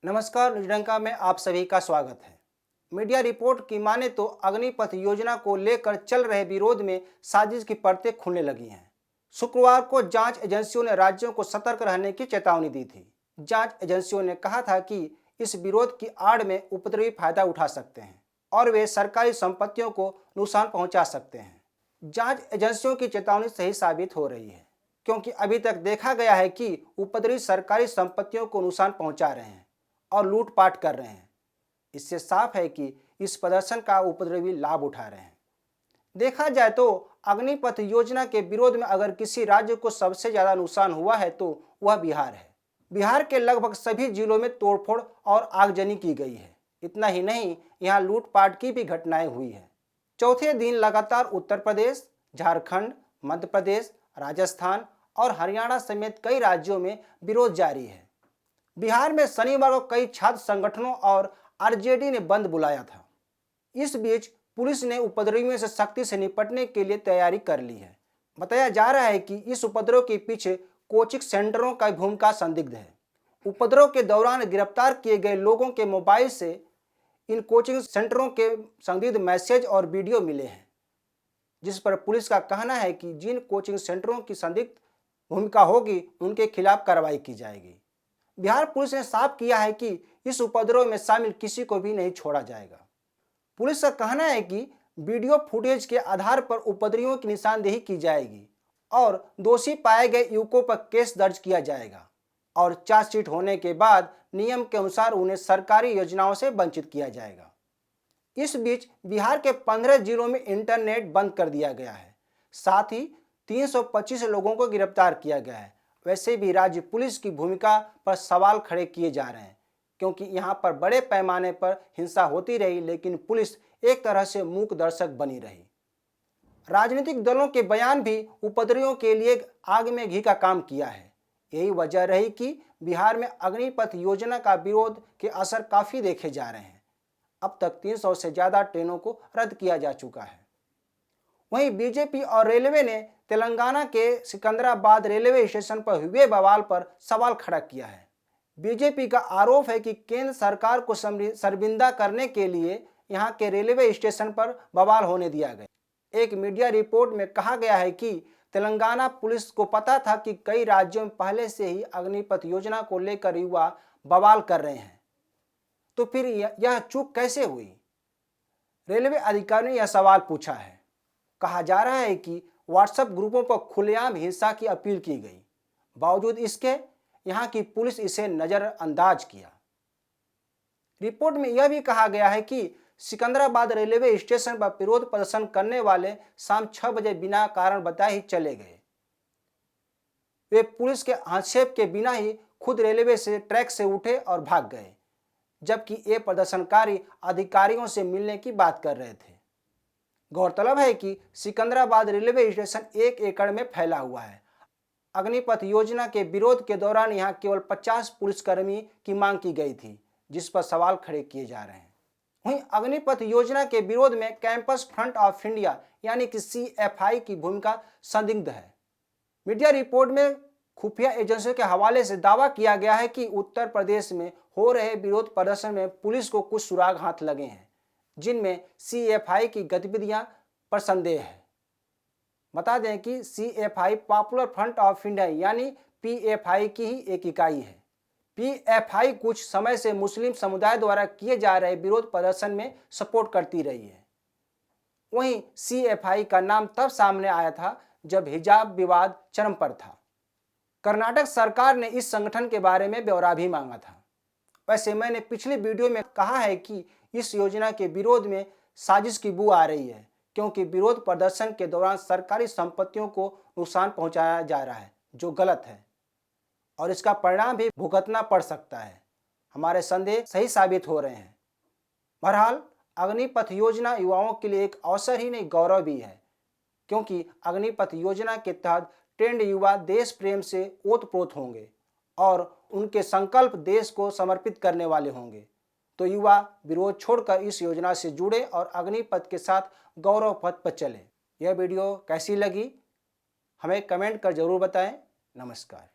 नमस्कार, न्यूज़लंका में आप सभी का स्वागत है। मीडिया रिपोर्ट की माने तो अग्निपथ योजना को लेकर चल रहे विरोध में साजिश की परतें खुलने लगी हैं। शुक्रवार को जांच एजेंसियों ने राज्यों को सतर्क रहने की चेतावनी दी थी। जांच एजेंसियों ने कहा था कि इस विरोध की आड़ में उपद्रवी फायदा उठा सकते हैं और वे सरकारी संपत्तियों को नुकसान पहुंचा सकते हैं। जांच एजेंसियों की चेतावनी सही साबित हो रही है, क्योंकि अभी तक देखा गया है कि उपद्रवी सरकारी संपत्तियों को नुकसान पहुंचा रहे हैं और लूटपाट कर रहे हैं। इससे साफ है कि इस प्रदर्शन का उपद्रवी लाभ उठा रहे हैं। देखा जाए तो अग्निपथ योजना के विरोध में अगर किसी राज्य को सबसे ज्यादा नुकसान हुआ है तो वह बिहार है। बिहार के लगभग सभी जिलों में तोड़फोड़ और आगजनी की गई है। इतना ही नहीं, यहाँ लूटपाट की भी घटनाएं हुई है। चौथे दिन लगातार उत्तर प्रदेश, झारखंड, मध्य प्रदेश, राजस्थान और हरियाणा समेत कई राज्यों में विरोध जारी है। बिहार में शनिवार को कई छात्र संगठनों और आरजेडी ने बंद बुलाया था। इस बीच पुलिस ने उपद्रवियों से सख्ती से निपटने के लिए तैयारी कर ली है। बताया जा रहा है कि इस उपद्रव के पीछे कोचिंग सेंटरों का भूमिका संदिग्ध है। उपद्रव के दौरान गिरफ्तार किए गए लोगों के मोबाइल से इन कोचिंग सेंटरों के संदिग्ध मैसेज और वीडियो मिले हैं, जिस पर पुलिस का कहना है कि जिन कोचिंग सेंटरों की संदिग्ध भूमिका होगी उनके खिलाफ कार्रवाई की जाएगी। बिहार पुलिस ने साफ किया है कि इस उपद्रव में शामिल किसी को भी नहीं छोड़ा जाएगा। पुलिस का कहना है कि वीडियो फुटेज के आधार पर उपद्रवियों की निशानदेही की जाएगी और दोषी पाए गए युवकों पर केस दर्ज किया जाएगा और चार्जशीट होने के बाद नियम के अनुसार उन्हें सरकारी योजनाओं से वंचित किया जाएगा। इस बीच बिहार के 15 जिलों में इंटरनेट बंद कर दिया गया है। साथ ही 325 लोगों को गिरफ्तार किया गया है। वैसे भी राज्य पुलिस की भूमिका पर सवाल खड़े किए जा रहे हैं, क्योंकि यहां पर बड़े पैमाने पर हिंसा होती रही, लेकिन पुलिस एक तरह से मूक दर्शक बनी रही। राजनीतिक दलों के बयान भी उपद्रवियों के लिए आग में घी का काम किया है। यही वजह रही कि बिहार में अग्निपथ योजना का विरोध के असर काफी देखे जा रहे हैं। अब तक 300 से ज्यादा ट्रेनों को रद्द किया जा चुका है। वहीं बीजेपी और रेलवे ने तेलंगाना के सिकंदराबाद रेलवे स्टेशन पर हुए बवाल पर सवाल खड़ा किया है। बीजेपी का आरोप है कि केंद्र सरकार को शर्मिंदा करने के लिए यहां के रेलवे स्टेशन पर बवाल होने दिया गया। एक मीडिया रिपोर्ट में कहा गया है कि तेलंगाना पुलिस को पता था कि कई राज्यों में पहले से ही अग्निपथ योजना को लेकर युवा बवाल कर रहे हैं, तो फिर यह चूक कैसे हुई? रेलवे अधिकारी ने यह सवाल पूछा है। कहा जा रहा है कि व्हाट्सएप ग्रुपों पर खुलेआम हिंसा की अपील की गई, बावजूद इसके यहां की पुलिस इसे नजरअंदाज किया। रिपोर्ट में यह भी कहा गया है कि सिकंदराबाद रेलवे स्टेशन पर विरोध प्रदर्शन करने वाले शाम 6 बजे बिना कारण बताए ही चले गए। वे पुलिस के हस्तक्षेप के बिना ही खुद रेलवे से ट्रैक से उठे और भाग गए, जबकि ये प्रदर्शनकारी अधिकारियों से मिलने की बात कर रहे थे। गौरतलब है कि सिकंदराबाद रेलवे स्टेशन 1 एकड़ में फैला हुआ है। अग्निपथ योजना के विरोध के दौरान यहां केवल 50 पुलिसकर्मी की मांग की गई थी, जिस पर सवाल खड़े किए जा रहे हैं। वहीं अग्निपथ योजना के विरोध में कैंपस फ्रंट ऑफ इंडिया यानी कि CFI की भूमिका संदिग्ध है। मीडिया रिपोर्ट में खुफिया एजेंसियों के हवाले से दावा किया गया है कि उत्तर प्रदेश में हो रहे विरोध प्रदर्शन में पुलिस को कुछ सुराग हाथ लगे हैं, जिनमें CFI की गतिविधियां पर संदेह है। बता दें कि CFI popular front of India यानी PFI की ही एक इकाई है। PFI कुछ समय से मुस्लिम समुदाय द्वारा किए जा रहे विरोध प्रदर्शन में सपोर्ट करती रही है। वहीं CFI का नाम तब सामने आया था जब हिजाब विवाद चरम पर था। कर्नाटक सरकार ने इस संगठन के बारे में ब्यौरा भी मांगा था। वैसे मैंने पिछली वीडियो में कहा है कि इस योजना के विरोध में साजिश की बू आ रही है, क्योंकि विरोध प्रदर्शन के दौरान सरकारी संपत्तियों को नुकसान पहुंचाया जा रहा है, जो गलत है और इसका परिणाम भी भुगतना पड़ सकता है। हमारे संदेह सही साबित हो रहे हैं। बहरहाल अग्निपथ योजना युवाओं के लिए एक अवसर ही नहीं, गौरव भी है, क्योंकि अग्निपथ योजना के तहत ट्रेंड युवा देश प्रेम से ओतप्रोत होंगे और उनके संकल्प देश को समर्पित करने वाले होंगे। तो युवा विरोध छोड़कर इस योजना से जुड़े और अग्निपथ के साथ गौरव पथ पर चले। यह वीडियो कैसी लगी हमें कमेंट कर जरूर बताएं। नमस्कार।